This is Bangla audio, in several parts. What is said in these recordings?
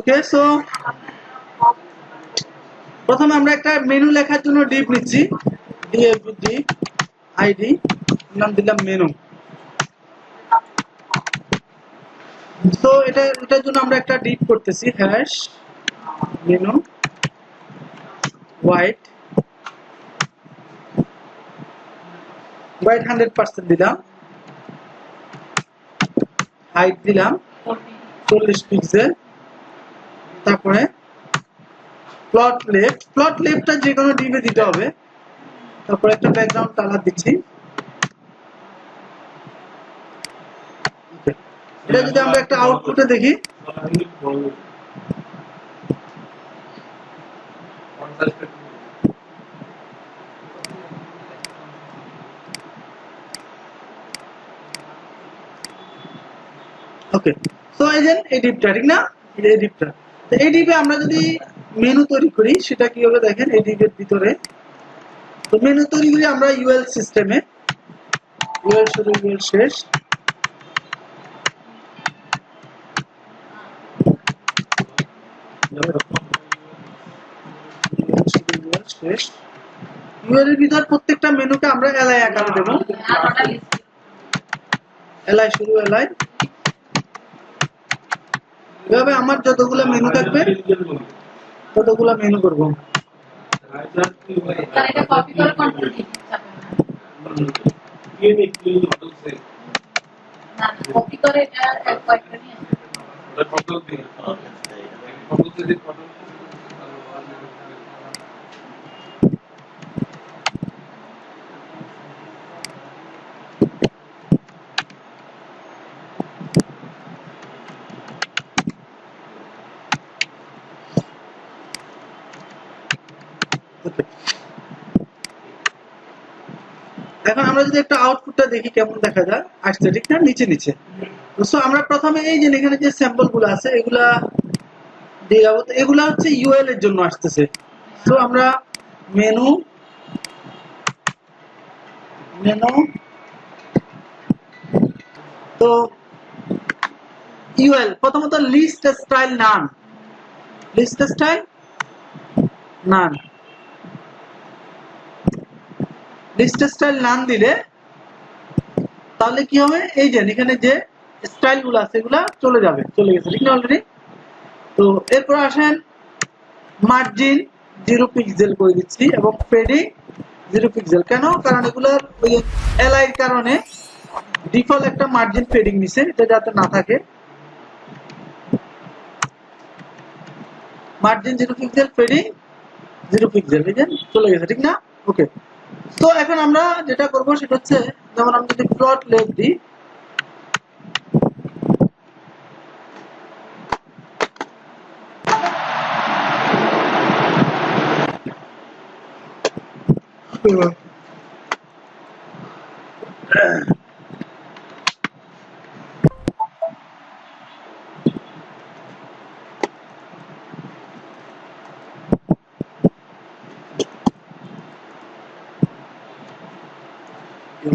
ওকে, সো প্রথমে আমরা একটা মেনু লেখার জন্য ডিভ নিচ্ছি, ডিএফডি আইডি, নাম দিলাম মেনু। তো এটার জন্য আমরা একটা ডিভ করতেছি, হ্যাশ মেনু হোয়াইট 100% দিলাম, হাইট দিলাম 40 পিক্সেল, তারপরে প্লট লেফটটা যে কোনো ডিভে দিতে হবে, তারপরে একটা ব্যাকগ্রাউন্ড কালার দিচ্ছি। এটা যদি আমরা একটা আউটপুটে দেখি, ওকে, সো এই যে এই ডিভটা, ঠিক না, এই ডিভটা, তো এই ডিভে আমরা যদি মেনু তৈরি করি সেটা কি হবে দেখেন, এই ডিভের ভিতরে তো মেনু তৈরি করি আমরা ইউএল সিস্টেমে, ইউএল শুরু ইউএল শেষ, ইউএল এর ভিতর প্রত্যেকটা মেনুকে আমরা এলআই আকারে দেব, এলআই শুরু এলআই, এভাবে আমার যতগুলো মেনু থাকবে ততগুলো মেনু করব। এখন আমরা যদি একটা আউটপুটটা দেখি কেমন দেখা যায়, আসছে ঠিক না, নিচে নিচে। সো আমরা প্রথমে এই যে এখানে যে স্যাম্পল গুলো আছে এগুলা দিয়ে যাবো, তো এগুলা হচ্ছে ইউএল এর জন্য আসতেছে। সো আমরা মেনু তো ইউএল প্রথমত লিস্ট স্টাইল নান, লিস্ট স্টাইল নান, লিস্ট স্টাইল নান দিলে তাহলে কি হবে, এই যে এখানে যে স্টাইল গুলো আছে এগুলা চলে যাবে, চলে গেছে ঠিক না অলরেডি। তো এরপর আসেন মার্জিন 0 পিক্সেল করে দিচ্ছি এবং পেডিং 0 পিক্সেল। কেন? কারণ এগুলার ওই এলআই এর কারণে ডিফল্ট একটা মার্জিন পেডিং নিছে, এটা যাতে না থাকে। মার্জিন 0 পিক্সেল, পেডিং 0 পিক্সেল, এই যে চলে গেছে ঠিক না। ওকে, তো এখন আমরা যেটা করব সেটা হচ্ছে, যেমন আমি যদি প্লট লেফট দিই,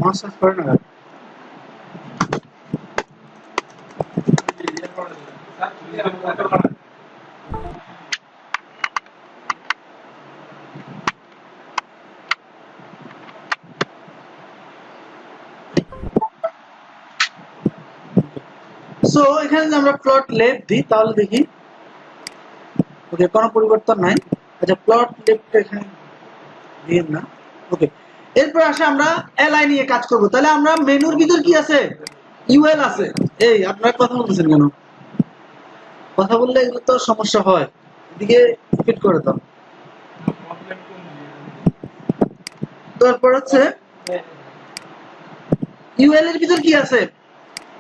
মাস্টার করে না সো এখানে যদি আমরা প্লট লেফট দিই তাহলে দেখি ওকে কোনো পরিবর্তন নাই। আচ্ছা, প্লট লেফট এখানে দিন না। ওকে, এরপর আসে আমরা এলআই নিয়ে কাজ করব। তাহলে আমরা মেনুর ভিতর কি আছে, ইউএল আছে। এই আপনারা কথা বলতেছেন কেন? কথা বললে এগুলো তো সমস্যা হয়, এদিকে ফিট করে দাও। তারপর হচ্ছে ইউএল এর ভিতর কি আছে,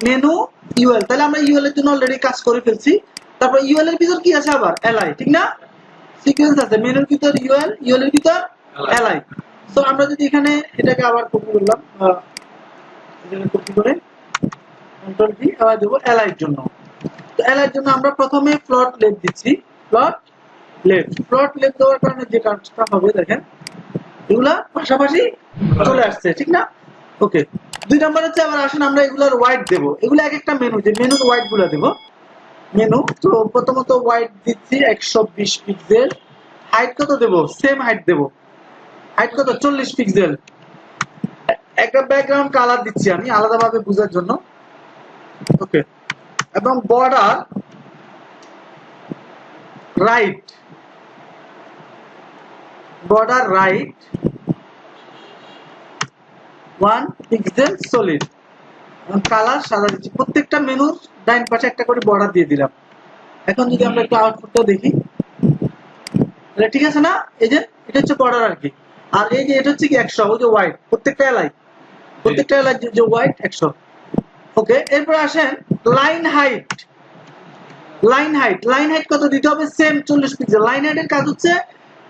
মেনু ইউএল। তাহলে আমরা ইউএল এর জন্য অলরেডি কাজ করে ফেলছি। তারপর ইউএল এর ভিতর কি আছে, আবার এলআই, ঠিক না, সিকোয়েন্স আছে, মেনুর ভিতর ইউএল, ইউএল এর ভিতর এলআই। তো আমরা যদি এখানে এটাকে আবার কপি করলাম, এখানে কপি করে কন্ট্রোল ভি আবার দেব এলআই এর জন্য। তো এলআই এর জন্য আমরা প্রথমে প্লট লেফট দিচ্ছি, প্লট লেফট দেওয়ার কারণে যে কাজটা হবে দেখেন, এগুলা পাশাপাশি চলে আসছে, ঠিক না। ওকে, 2 নাম্বার হচ্ছে আবার আসেন আমরা এগুলার ওয়াইড দেব। এগুলো এক একটা মেনু, যে মেনুর ওয়াইড গুলো দেব। মেনু। তো প্রথমত ওয়াইড দিচ্ছি 120 পিক্সেল, হাইট কত দেব, সেম হাইট দেব, হাইট কত 40 পিক্সেল। একটা ব্যাকগ্রাউন্ড কালার দিচ্ছি আমি আলাদাভাবে বোঝার জন্য, ওকে। এবং border right, border right 1 pixel solid, এবং কালার সাদা দিচ্ছি। প্রত্যেকটা মেনুর ডাইন পাশে একটা করে বর্ডার দিয়ে দিলাম। এখন যদি আমরা একটু আউটপুটটা দেখি, তাহলে ঠিক আছে না? এই যে এটা হচ্ছে বর্ডার আর কি, আর এই যে এটা হচ্ছে কি 100, ওই যে হোয়াইট, প্রত্যেকটা এলাই, প্রত্যেকটা এলাই যে হোয়াইট 100, ওকে। এরপর আসেন line height, line height, line height কত দিতে হবে, সেম 40 পিক্সেল। লাইন হাইটের কাজ হচ্ছে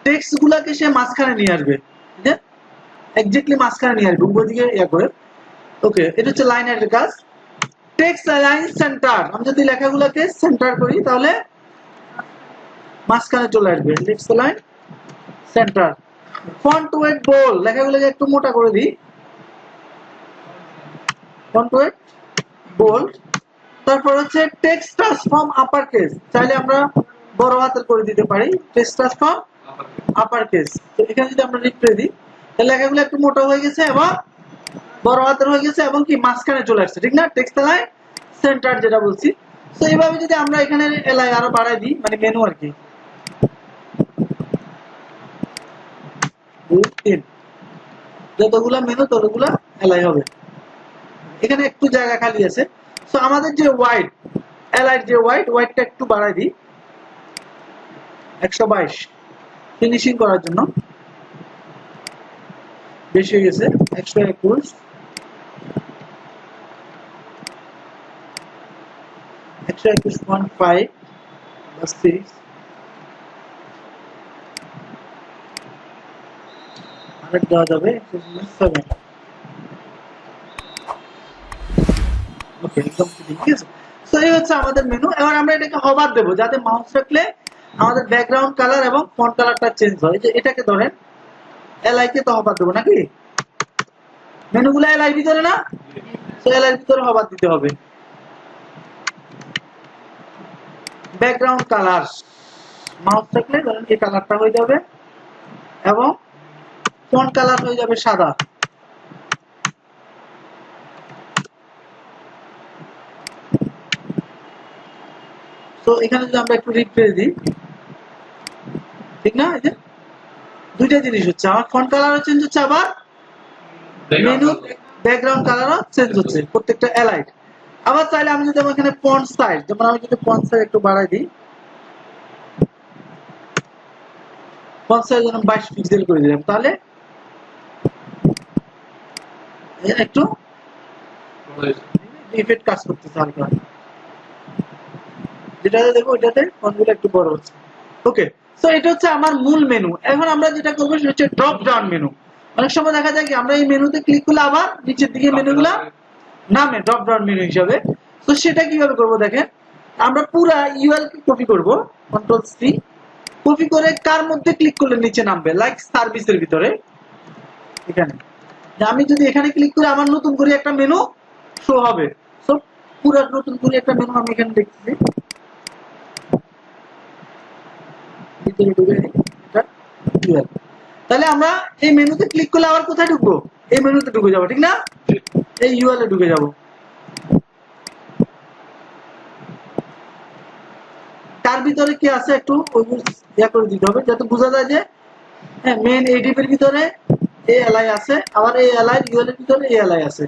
টেক্সট গুলাকে সে মাঝখানে নিয়ে আসবে, ঠিক আছে, এক্স্যাক্টলি মাঝখানে নিয়ে আসবে, উপর দিকে ইয়া করে, ওকে। এটা হচ্ছে লাইন হাইটের কাজ। টেক্সট অ্যালাইন সেন্টার, আমি যদি লেখাগুলোকে সেন্টার করি তাহলে মাঝখানে চলে আসবে, text align center. Font weight bold, লেখাগুলোকে একটু মোটা করে দিই, ফন্ট ওয়েট বোল্ড। তারপর হচ্ছে টেক্সট ট্রান্সফর্ম আপার কেস, চাইলে আমরা বড় হাতের করে দিতে পারি, টেক্সট ট্রান্সফর্ম আপার কেস। তো এখানে যদি আমরা রিপ্লে দিই, তাহলে লেখাগুলো একটু মোটা হয়ে গেছে এবং বড় হাতের হয়ে গেছে এবং কি মাঝখানে চলে আসছে, ঠিক না, টেক্সট অ্যালাইন সেন্টার যেটা বলছি। তো এইভাবে যদি আমরা এখানে এলাই আরো বাড়াই দিই, মানে মেনু আর কি, 2 3, যতগুলা মেনু ততগুলা এলাই হবে। এখানে একটু জায়গা খালি আছে, তো আমাদের যে হোয়াইট এলাইট, যে হোয়াইটটা একটু বাড়াই দিই 122, ফিনিশিং করার জন্য, বেশি হয়ে গেছে 121, 121.5 বা 6, আরেক দেওয়া যাবে 7, ওকে, একদম ঠিক আছে। তো এই হচ্ছে আমাদের মেনু। এবার আমরা এটাকে হভার দেবো, যাতে মাউস রাখলে আমাদের ব্যাকগ্রাউন্ড কালার এবং ফন্ট কালারটা চেঞ্জ হয়। যে এটাকে ধরেন এলআই কে তো হভার দেবো নাকি, মেনুগুলো এলআই ভিতরে না, তো এলআই ভিতরে হভার দিতে হবে। ব্যাকগ্রাউন্ড কালার, মাউস রাখলে ধরেন এই কালারটা হয়ে যাবে এবং ফন্ট কালার হয়ে যাবে সাদা। তো এখানে যদি আমরা একটু রিপ্লেস দিই, ঠিক না, এই যে দুইটা জিনিস হচ্ছে, আমার ফন্ট কালারও চেঞ্জ হচ্ছে, আবার মেনু ব্যাকগ্রাউন্ড কালারও চেঞ্জ হচ্ছে, প্রত্যেকটা এলাইট। আবার চাইলে আমি যদি এখানে ফন্ট সাইজ, যেমন আমি যদি ফন্ট সাইজ একটু বাড়াই দিই, ফন্ট সাইজ যেন 22 পিক্সেল করে দিলাম, তাহলে একটু ইফেক্ট কাজ করতেছে হালকা, যেটাতে দেখো ওইটাতে ফন্টগুলো একটু বড় হচ্ছে, ওকে। সো এটা হচ্ছে আমার মূল মেনু। এখন আমরা যেটা করবো সেটা হচ্ছে ড্রপ ডাউন মেনু। অনেক সময় দেখা যায় কি আমরা এই মেনুতে ক্লিক করলে আবার নিচের দিকে মেনুগুলা নামে ড্রপ ডাউন মেনু হিসাবে। তো সেটা কিভাবে করবো দেখেন, আমরা পুরা ইউএল কে কপি করব, কন্ট্রোল সি, কপি করে কার মধ্যে ক্লিক করলে নিচে নামবে, লাইক সার্ভিসের ভিতরে। এখানে আমি যদি এখানে ক্লিক করে আমার নতুন করে একটা মেনু শো হবে, সো পুরো নতুন করে একটা মেনু আমি এখানে দেখতেছি, ভিতরে ঢুকে এটা ইউএল। তাহলে আমরা এই মেনুতে ক্লিক করলে আবার কোথায় ঢুকবো, এই মেনুতে ঢুকে যাবো, ঠিক না, এই ইউএল এ ঢুকে যাবো। তার ভিতরে কি আছে একটু ইয়া করে দিতে হবে, যাতে বোঝা যায় যে হ্যাঁ মেন এডিপ এর ভিতরে এই এলআই আছে, আবার এই এলআই ইউএল এর ভিতরে এই এলআই আছে।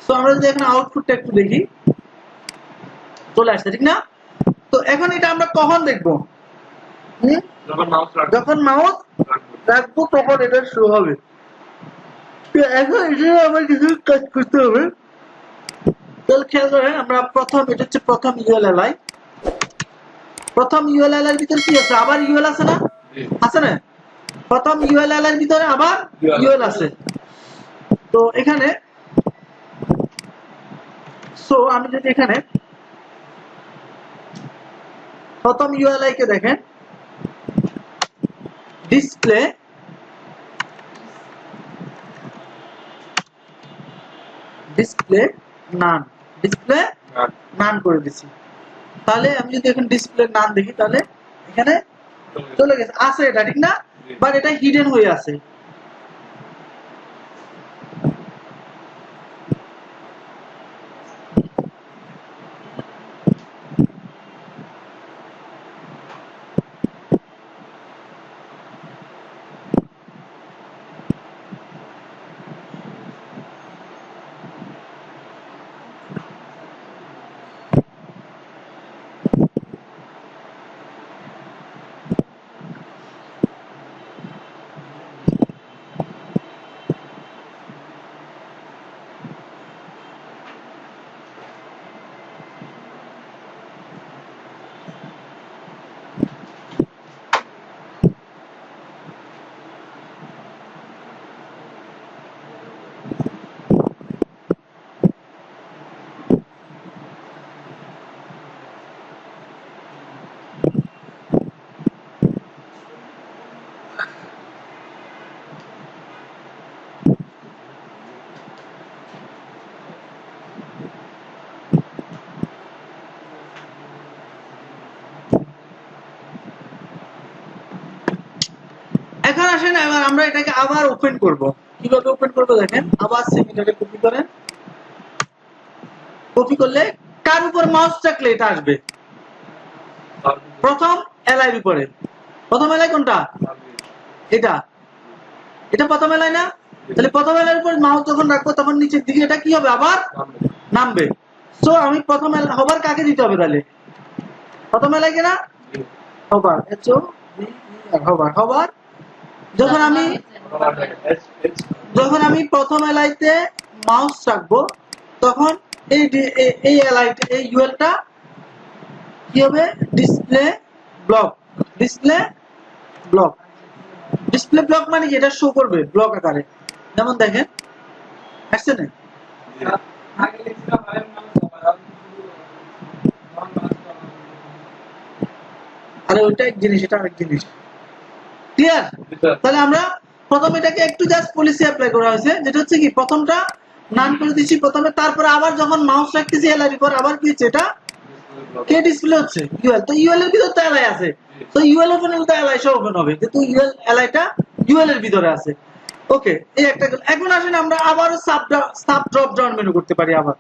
সো আমরা যদি এখানে আউটপুটটা একটু দেখি, চলে আসছে, ঠিক না। তো এখন এটা আমরা কখন দেখবো, যখন মাউস রাখবো তখন এটা শো হবে। এখন এটা আমার কিছু কাজ করতে হবে, তাহলে খেয়াল করেন, আমরা প্রথম, এটা হচ্ছে প্রথম ইউএলএলআই, প্রথম ইউএলএল এর ভিতরে কি আছে, আবার ইউএল আছে না, আছে না, প্রথম ইউএলএল এর ভিতরে আবার ইউএল আছে। তো এখানে সো আমি যদি এখানে প্রথম ইউএলআই কে দেখেন, ডিসপ্লে ডিসপ্লে নান, ডিসপ্লে নান করে দিছি। তাহলে আমি যদি এখন ডিসপ্লে নান দেখি তাহলে এখানে চলে গেছে, আছে এটা ঠিক না, বাট এটা হিডেন হয়ে আছে। এখন আসেন এবার আমরা এটাকে আবার ওপেন করব। কিভাবে ওপেন করব দেখেন, আবার সেম এটাকে কপি করেন, কপি করলে কার উপর মাউস রাখলে এটা আসবে, প্রথম এলআই এর উপরে। প্রথম এলআই কোনটা, এটা, এটা প্রথম এলআই না, তাহলে প্রথম এলআই এর উপর মাউস যখন রাখবো তখন নিচের দিকে এটা কি হবে, আবার নামবে। সো আমি প্রথম হবার কাকে দিতে হবে তাহলে, প্রথম এলআই কে না, হবার, হবার হবার যখন আমি প্রথম এলআইতে মাউস রাখবো তখন এই এলআইটা, এই ইউএলটা কি হবে, display block. Display block, display block মানে কি, এটা শো করবে ব্লক আকারে। যেমন দেখেন আসছে না, আরে ওইটা এক জিনিস, এটা আরেক জিনিস। ক্লিয়ার? তাহলে আমরা প্রথম এটাকে একটু জাস্ট পলিসি অ্যাপ্লাই করা হয়েছে, যেটা হচ্ছে কি প্রথমটা নান করে দিচ্ছি প্রথমে, তারপরে আবার যখন মাউস রাখতেছি এলআই এর উপর আবার কি হচ্ছে, এটা কে ডিসপ্লে হচ্ছে, ইউএল। তো ইউএল এর ভিতর তো এলআই আছে, তো ইউএল ওপেন হলে তো এলআই সহ ওপেন হবে, কিন্তু ইউএল এলআইটা ইউএল এর ভিতরে আছে। ওকে, এই একটা। এখন আসেন আমরা আবার সাব ড্রপ ডাউন মেনু করতে পারি। আবার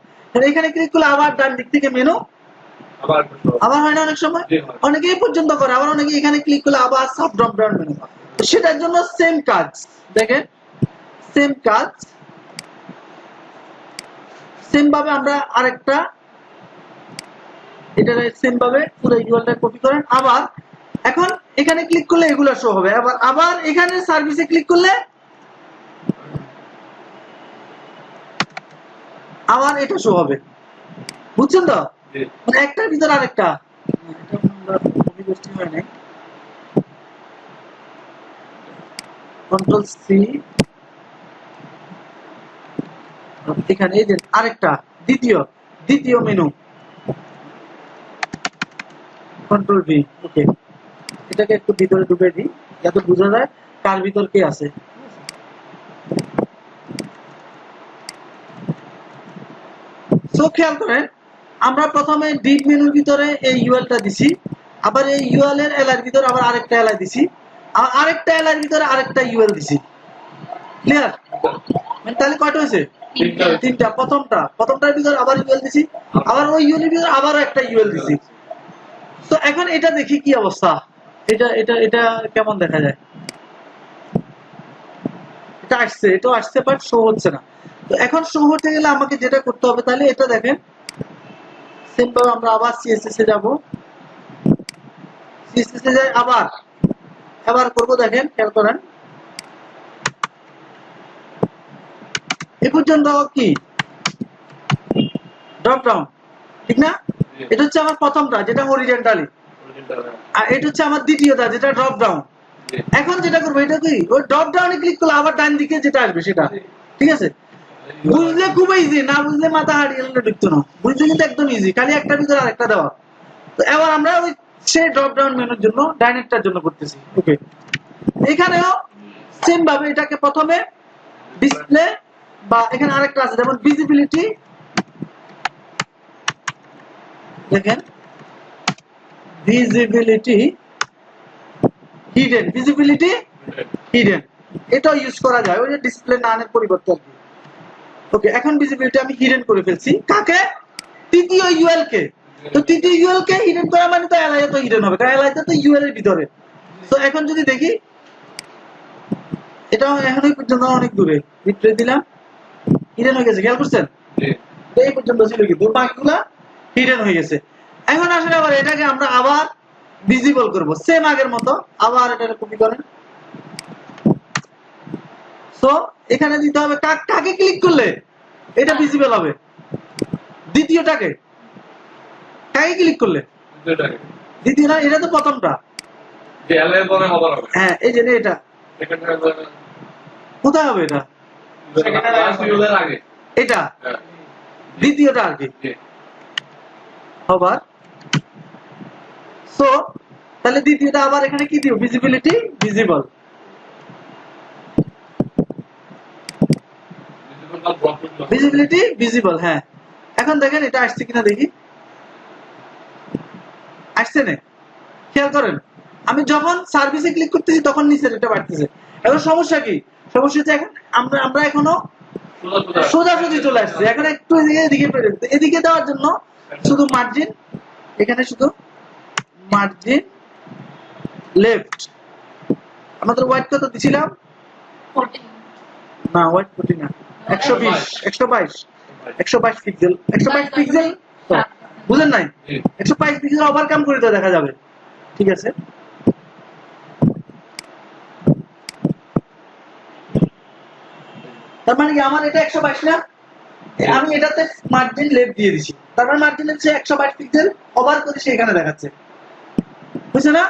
এখানে ক্লিক করলে আবার ডান দিক থেকে মেনু আবার হয় না, অনেক সময় অনেকে এই পর্যন্ত করে, আবার অনেকে এখানে ক্লিক করলে আবার সাব ড্রপ ডাউন মেনু। সেটার জন্য সেম কাজ, দেখেন সেম কাজ, সেম ভাবে আমরা আরেকটা এটা সেম ভাবে পুরো ইউআরএলটা কপি করেন। আবার এখন এখানে ক্লিক করলে এগুলো শো হবে, আবার এখানে সার্ভিসে ক্লিক করলে আবার এটা শো হবে। বুঝছেন তো, মানে একটার ভিতর আরেকটা। কন্ট্রোল সি, এখানে এই যে আরেকটা দ্বিতীয় মেনু, কন্ট্রোল ভি। ওকে, এটাকে একটু ভিতরে ঢুকে দিই যাতে বোঝা যায় কার ভিতর কে আছে। সো খেয়াল করেন, আমরা প্রথমে ডিপ মেনুর ভিতরে এই ইউএলটা দিছি, আবার এই ইউএল এর এলআই এর ভিতরে আবার আরেকটা এলআই দিছি, আর আরেকটা এলআই এর ভিতরে আরেকটা ইউএল দিছি। ক্লিয়ার? মানে তাহলে কয়টা হয়েছে, তিনটা। প্রথমটার ভিতরে আবার ইউএল দিছি, আবার ওই ইউএল এর ভিতরে আবার একটা ইউএল দিছি। তো এখন এটা দেখি কি অবস্থা, এটা কেমন দেখা যায়। এটা আসছে, এটাও আসছে, বাট শো হচ্ছে না। তো এখন শো হতে গেলে আমাকে যেটা করতে হবে, তাহলে এটা দেখেন সেম ভাবে আমরা আবার সিএসএস এ যাব, সিএসএস এ যাই, আবার করব। দেখেন খেয়াল করেন, এই পর্যন্ত কি ড্রপ ডাউন, ঠিক না? এটা হচ্ছে আমার প্রথমটা যেটা হরিজন্টালি, আর এটা হচ্ছে আমার দ্বিতীয়টা যেটা ড্রপ ডাউন। এখন যেটা করবো এটা কি, ওই ড্রপ ডাউনে ক্লিক করলে আবার ডান দিকে যেটা আসবে সেটা। ঠিক আছে? বুঝলে খুব ইজি, না বুঝলে মাথা হারিয়ে ঢুকতো না। বুঝলে কিন্তু একদম ইজি, খালি একটার ভিতরে আরেকটা দেওয়া। তো এবার আমরা ওই সেই ড্রপ ডাউন মেনুর জন্য ডাইনেক্টটার জন্য করতেছি। ওকে, এখানেও সেম ভাবে এটাকে প্রথমে ডিসপ্লে, বা এখানে আরেকটা আছে যেমন ভিজিবিলিটি দেখেন ভিজিবিলিটি হিডেন এটাও ইউজ করা যায় ওই যে ডিসপ্লে নানের পরিবর্তে আর কি। ওকে, এখন ভিজিবিলিটি আমি হিডেন করে ফেলছি কাকে? তৃতীয় ইউএল কে। তো তৃতীয় ইউএল কে হিডেন করা মানে তো এলআই তো হিডেন হবে, কারণ এলআই তো ইউএল এর ভিতরে। তো এখন যদি দেখি এটা এখনই পর্যন্ত অনেক দূরে, রিপ্লে দিলাম, হিডেন হয়ে গেছে, খেয়াল করছেন? এই পর্যন্ত ছিল কিন্তু বাকিগুলা হিডেন হয়ে গেছে। এখন আসলে আবার এটাকে আমরা আবার ভিজিবল করব সেম আগের মতো, আবার এটা কপি করেন। সো এখানে দিতে হবে কাকে ক্লিক করলে এটা ভিজিবল হবে? দ্বিতীয়টাকে। কাকে ক্লিক করলে? দ্বিতীয় না, এটা তো প্রথমটা। হ্যাঁ, এই যে এটা কোথায় হবে? এটা এটা দ্বিতীয়টা আর কি আবার। সো তাহলে দ্বিতীয়টা আবার এখানে কি দিও? Visibility visible. ভিজিবিলিটি ভিজিবল, হ্যাঁ। এখন দেখেন এটা আসছে কিনা দেখি। আসছে না? খেয়াল করেন আমি যখন সার্ভিসে ক্লিক করতেছি তখন নিচে এটা বাড়তেছে। এখন সমস্যা কি? সমস্যা হচ্ছে এখন আমরা এখনো সোজাসুজি চলে আসছে, এখন একটু এদিকে এদিকে দেওয়ার জন্য শুধু মার্জিন, এখানে শুধু মার্জিন লেফট। আমাদের হোয়াইট কত দিছিলাম? 40 না, হোয়াইট 40 না, 122 পিক্সেল। 122 পিক্সেল বুঝেন নাই? 122 পিক্সেল ওভারকাম করে তো দেখা যাবে। ঠিক আছে, তার মানে কি আমার এটা 122 না, আমি এটাতে মার্জিন লেফট দিয়ে দিছি, তার মানে মার্জিন হচ্ছে 122 পিক্সেল ওভার করে সে এখানে দেখাচ্ছে, বুঝছে না?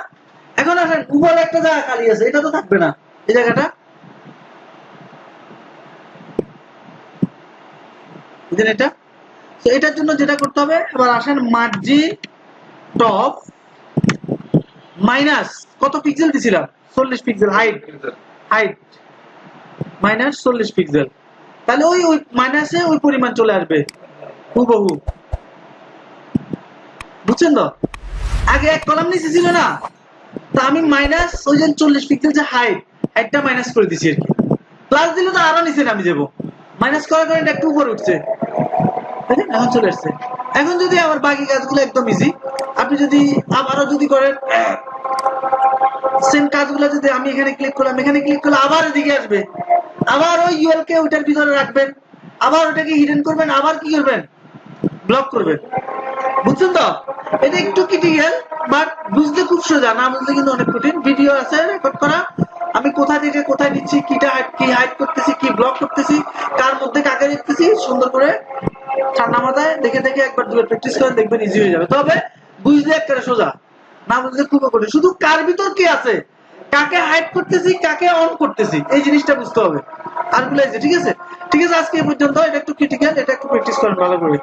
এখন আসেন উপরে একটা জায়গা খালি আছে, এটা তো থাকবে না, এই জায়গাটা বুঝলেন? এটা তো এটার জন্য যেটা করতে হবে, এবার আসেন মার্জিন টপ মাইনাস কত পিক্সেল দিছিলাম? 40 পিক্সেল। Height minus 40 pixel. তাহলে ওই মাইনাসে ওই পরিমাণ চলে আসবে হুবহু, বুঝছেন তো? আগে এক কলাম নিচে ছিল না, তা আমি মাইনাস ওই যে 40 পিক্সেল যে হাইটটা মাইনাস করে দিছি আর কি। প্লাস দিলে তো আরো নিচে নামি যাবো, মাইনাস করার কারণে একটু উপরে উঠছে, এখন চলে আসছে। এখন যদি আমার বাকি কাজগুলো একদম ইজি, আপনি যদি আবারও যদি করেন সেম কাজগুলো, যদি আমি এখানে ক্লিক করলাম, এখানে ক্লিক করলে আবার এদিকে আসবে, আবার ওই ইউএল কে ওইটার ভিতরে রাখবেন, আবার ওটাকে হিডেন করবেন, আবার কি করবেন? ব্লক করবেন, বুঝছেন তো? এটা একটু ক্রিটিক্যাল, বাট বুঝতে খুব সোজা, না বুঝলে কিন্তু অনেক কঠিন। ভিডিও আছে রেকর্ড করা, আমি কোথা থেকে কোথায় নিচ্ছি, কি হাইড করতেছি, কি ব্লক করতেছি, কার মধ্যে কাকে দেখতেছি, সুন্দর করে ঠান্ডা মাথায় দেখে দেখে একবার দুবার প্র্যাকটিস করেন, দেখবেন ইজি হয়ে যাবে। তবে বুঝলে একেবারে সোজা, না বুঝলে খুব কঠিন। শুধু কার ভিতর কি আছে, কাকে হাইড করতেছি, কাকে অন করতেছি, এই জিনিসটা বুঝতে হবে। আর ঠিক আছে, ঠিক আছে, আজকে এই পর্যন্ত। এটা একটু ক্রিটিক্যাল, এটা একটু প্র্যাকটিস করেন ভালো করে।